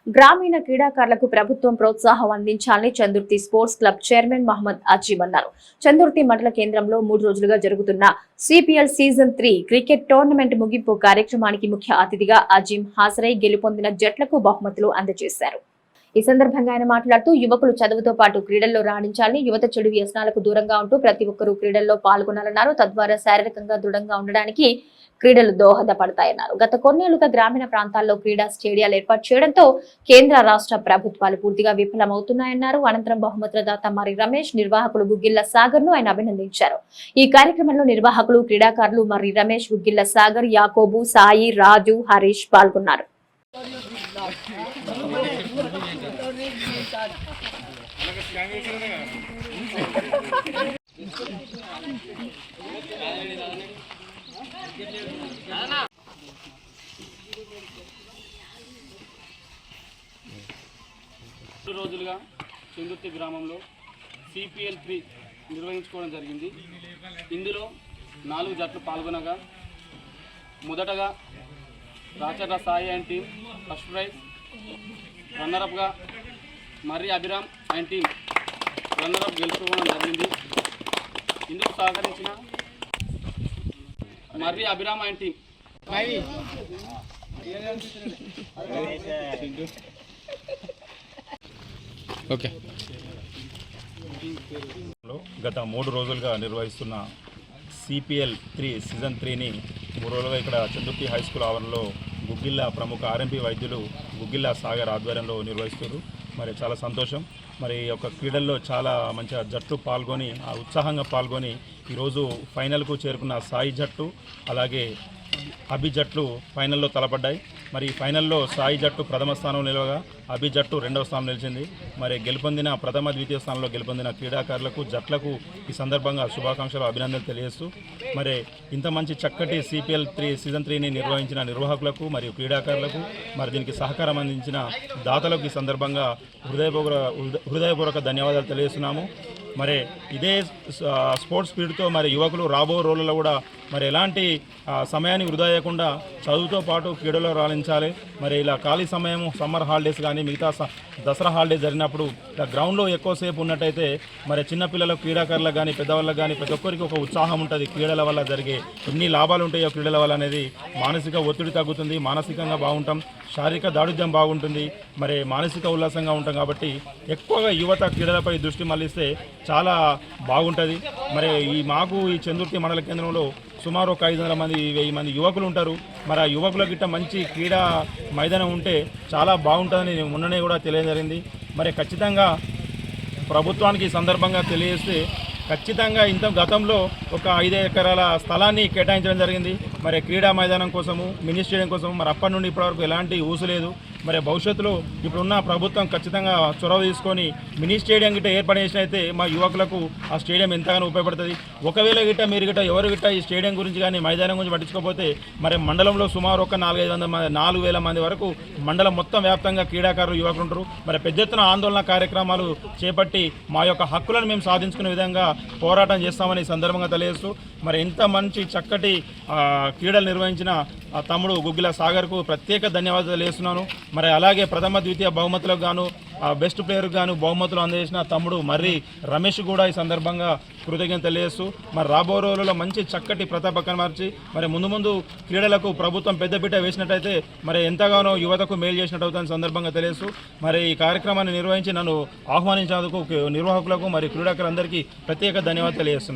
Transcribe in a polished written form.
గ్రామీణ క్రీడాకారులకు ప్రభుత్వం ప్రోత్సాహం అందించాలని Chandurthi sports club chairman Mohammed Azeem అన్నారు. చందుర్తి మండల కేంద్రంలో 3 రోజులుగా జరుగుతున్న సిపిఎల్ సీజన్ 3 క్రికెట్ టోర్నమెంట్ ముగింపు కార్యక్రమానికి ముఖ్య అతిథిగా అజీమ్ హాజరై గెలుపొందిన జట్లకు బహుమతులు అందజేశారు. ఈ సందర్భంగా ఆయన మాట్లాడుతూ యువకులు చదువుతో పాటు క్రీడల్లో రాణించాలని, యువత చెడు వ్యసనాలకు దూరంగా ఉంటూ ప్రతి ఒక్కరూ క్రీడల్లో పాల్గొనాలన్నారు. తద్వారా శారీరకంగా దృఢంగా ఉండడానికి క్రీడలు దోహదపడతాయన్నారు. గత కొన్నేళ్లుగా గ్రామీణ ప్రాంతాల్లో క్రీడా స్టేడియాలు ఏర్పాటు చేయడంతో కేంద్ర రాష్ట్ర ప్రభుత్వాలు పూర్తిగా విఫలమవుతున్నాయన్నారు. అనంతరం బహుమతుల దాత మరి రమేష్, నిర్వాహకులు గుగ్గిళ్ల సాగర్ ను ఆయన అభినందించారు. ఈ కార్యక్రమంలో నిర్వాహకులు, క్రీడాకారులు మరి రమేష్, గుగ్గిళ్ల సాగర్, యాకోబు, సాయి, రాజు, హరీష్ పాల్గొన్నారు. రోజులుగా చందుర్తి గ్రామంలో సిపిఎల్ 3 నిర్వహించుకోవడం జరిగింది. ఇందులో 4 జట్లు పాల్గొనగా మొదటగా Racharla Sai and team first prize, రన్నరప్గా Marri Abhiram and team runner-up గెలుచుకోవడం జరిగింది. ఇందుకు సహకరించిన మర్రి అభిరామ్ అండ్ టీం గత 3 రోజులుగా నిర్వహిస్తున్న సిపిఎల్ 3 సీజన్ 3ని 3 రోజులుగా ఇక్కడ చందుర్తి హై స్కూల్ ఆవరణలో గుగ్గిళ్ళ ప్రముఖ ఆర్ఎంపీ వైద్యులు గుగ్గిళ్ళ సాగర్ ఆధ్వర్యంలో నిర్వహిస్తున్నారు. మరి చాలా సంతోషం. మరి ఒక క్రీడల్లో చాలా మంచిగా జట్లు పాల్గొని ఉత్సాహంగా పాల్గొని ఈరోజు ఫైనల్కు చేరుకున్న సాయి జట్టు అలాగే అభి జట్లు ఫైనల్లో తలపడ్డాయి. మరి ఫైనల్లో సాయి జట్టు ప్రథమ స్థానం నిలవగా అభి జట్టు 2వ స్థానం నిలిచింది. మరి గెలుపొందిన ప్రథమ, ద్వితీయ స్థానంలో గెలుపొందిన క్రీడాకారులకు, జట్లకు ఈ సందర్భంగా శుభాకాంక్షలు, అభినందనలు తెలియజేస్తూ మరి ఇంత మంచి చక్కటి సిపిఎల్ 3 సీజన్ 3ని నిర్వహించిన నిర్వాహకులకు మరియు క్రీడాకారులకు, మరి దీనికి సహకారం అందించిన దాతలకు ఈ సందర్భంగా హృదయపూర్వక ధన్యవాదాలు తెలియజేస్తున్నాము. మరి ఇదే స్పోర్ట్స్ స్పీడ్తో మరి యువకులు రాబో రోజుల్లో కూడా మరి ఎలాంటి సమయాన్ని వృధా చేయకుండా చదువుతో పాటు క్రీడలో రాణించాలి. మరి ఇలా ఖాళీ సమయం, సమ్మర్ హాలిడేస్ కానీ మిగతా దసరా హాలిడేస్ జరిగినప్పుడు ఇలా గ్రౌండ్లో ఎక్కువసేపు ఉన్నట్టయితే మరి చిన్నపిల్లలకు, క్రీడాకారులకు కానీ పెద్దవాళ్ళకి కానీ ప్రతి ఒక్కరికి ఒక ఉత్సాహం ఉంటుంది. క్రీడల వల్ల జరిగే ఎన్ని లాభాలు ఉంటాయో క్రీడల వల్ల అనేది మానసిక ఒత్తిడి తగ్గుతుంది, మానసికంగా బాగుంటాం, శారీరక దాడుద్యం బాగుంటుంది, మరి మానసిక ఉల్లాసంగా ఉంటాం. కాబట్టి ఎక్కువగా యువత క్రీడలపై దృష్టి మళ్లిస్తే చాలా బాగుంటుంది. మరి మాకు ఈ చందుర్తి మండల కేంద్రంలో సుమారు ఒక 500 మంది, 1000 మంది యువకులు ఉంటారు. మరి ఆ యువకుల గిట్ట మంచి క్రీడా మైదానం ఉంటే చాలా బాగుంటుందని నేను మొన్ననే కూడా తెలియజేరింది. మరి ఖచ్చితంగా ప్రభుత్వానికి ఈ సందర్భంగా తెలియజేస్తే ఖచ్చితంగా ఇంత గతంలో ఒక 5 ఎకరాల స్థలాన్ని కేటాయించడం జరిగింది మరి క్రీడా మైదానం కోసము, మినీ స్టేడియం కోసం. మరి అప్పటి నుండి ఇప్పటివరకు ఎలాంటి ఊసు లేదు. మరి భవిష్యత్తులో ఇప్పుడున్న ప్రభుత్వం ఖచ్చితంగా చొరవ తీసుకొని మినీ స్టేడియం గిట్ట ఏర్పాటు చేసినైతే మా యువకులకు ఆ స్టేడియం ఎంతగానో ఉపయోగపడుతుంది. ఒకవేళ గిట్ట మీరు గిట్ట ఎవరు గిట్ట ఈ స్టేడియం గురించి కానీ మైదానం గురించి పట్టించుకోకపోతే మరి మండలంలో సుమారు ఒక 4,000 మంది వరకు మండలం మొత్తం వ్యాప్తంగా క్రీడాకారులు, యువకులు ఉంటారు. మరి పెద్ద ఎత్తున ఆందోళన కార్యక్రమాలు చేపట్టి మా యొక్క హక్కులను మేము సాధించుకునే విధంగా పోరాటం చేస్తామని సందర్భంగా తెలియజేస్తూ మరి ఇంత మంచి చక్కటి క్రీడలు నిర్వహించిన తమ్ముడు గుగ్గిళ్ళ సాగర్కు ప్రత్యేక ధన్యవాదాలు తెలియజేస్తున్నాను. మరి అలాగే ప్రథమ, ద్వితీయ బహుమతులకు గాను, బెస్ట్ ప్లేయర్కు గాను బహుమతులు అందజేసిన తమ్ముడు మర్రి రమేష్ కూడా ఈ సందర్భంగా కృతజ్ఞత తెలియజేస్తూ మరి రాబో రోజుల్లో మంచి చక్కటి ప్రతాప కనబర్చి మరి ముందు క్రీడలకు ప్రభుత్వం పెద్దపీట వేసినట్టయితే మరి ఎంతగానో యువతకు మేలు చేసినట్టు అవుతుంది సందర్భంగా తెలియజేస్తూ మరి ఈ కార్యక్రమాన్ని నిర్వహించి నన్ను ఆహ్వానించినందుకు నిర్వాహకులకు మరి క్రీడాకారులందరికీ ప్రత్యేక ధన్యవాదాలు తెలియజేస్తున్నాను.